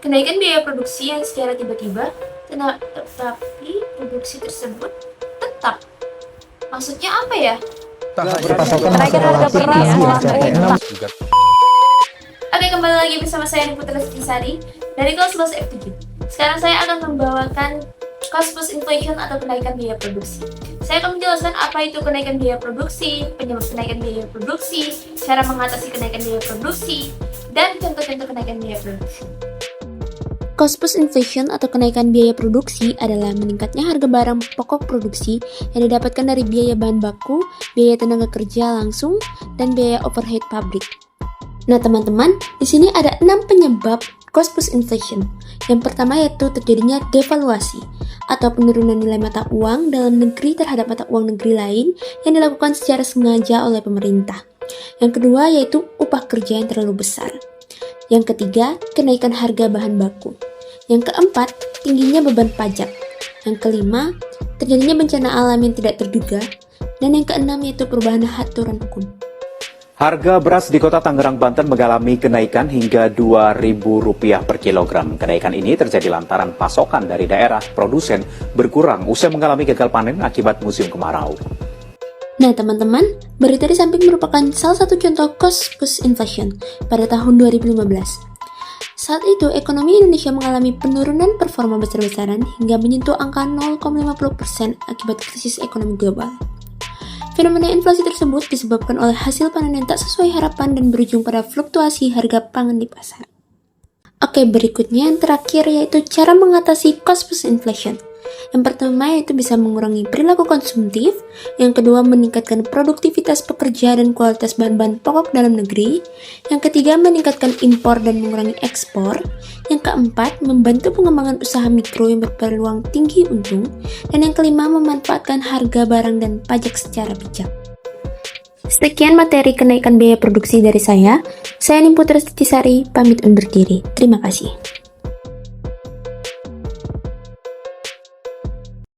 kenaikan biaya produksi yang secara tiba-tiba, tetapi produksi tersebut tetap. Maksudnya apa ya? Kenaikan harga beras selama Oke, kembali lagi bersama saya Putra Sari dari kelas 11 F7. Sekarang saya akan membawakan cost plus inflation atau kenaikan biaya produksi. Saya akan menjelaskan apa itu kenaikan biaya produksi, penyebab kenaikan biaya produksi, cara mengatasi kenaikan biaya produksi, dan contoh-contoh kenaikan biaya produksi. Cost plus inflation atau kenaikan biaya produksi adalah meningkatnya harga barang pokok produksi yang didapatkan dari biaya bahan baku, biaya tenaga kerja langsung, dan biaya overhead pabrik. Nah teman-teman, di sini ada 6 penyebab cost plus inflation. Yang pertama yaitu terjadinya devaluasi atau penurunan nilai mata uang dalam negeri terhadap mata uang negeri lain yang dilakukan secara sengaja oleh pemerintah. Yang kedua yaitu upah kerja yang terlalu besar. Yang ketiga, kenaikan harga bahan baku. Yang keempat, tingginya beban pajak. Yang kelima, terjadinya bencana alam yang tidak terduga. Dan yang keenam yaitu perubahan aturan hukum. Harga beras di kota Tangerang, Banten mengalami kenaikan hingga Rp2.000 per kilogram. Kenaikan ini terjadi lantaran pasokan dari daerah produsen berkurang usai mengalami gagal panen akibat musim kemarau. Nah teman-teman, berita di samping merupakan salah satu contoh cost plus inflation pada tahun 2015. Saat itu, ekonomi Indonesia mengalami penurunan performa besar-besaran hingga menyentuh angka 0,50% akibat krisis ekonomi global. Fenomena inflasi tersebut disebabkan oleh hasil panen yang tak sesuai harapan dan berujung pada fluktuasi harga pangan di pasar. Oke, berikutnya yang terakhir yaitu cara mengatasi cost plus inflation. Yang pertama yaitu bisa mengurangi perilaku konsumtif, yang kedua meningkatkan produktivitas pekerja dan kualitas bahan-bahan pokok dalam negeri, yang ketiga meningkatkan impor dan mengurangi ekspor, yang keempat membantu pengembangan usaha mikro yang berpeluang tinggi untung, dan yang kelima memanfaatkan harga barang dan pajak secara bijak. Sekian materi kenaikan biaya produksi dari saya Nimputra Sari, pamit undur diri. Terima kasih.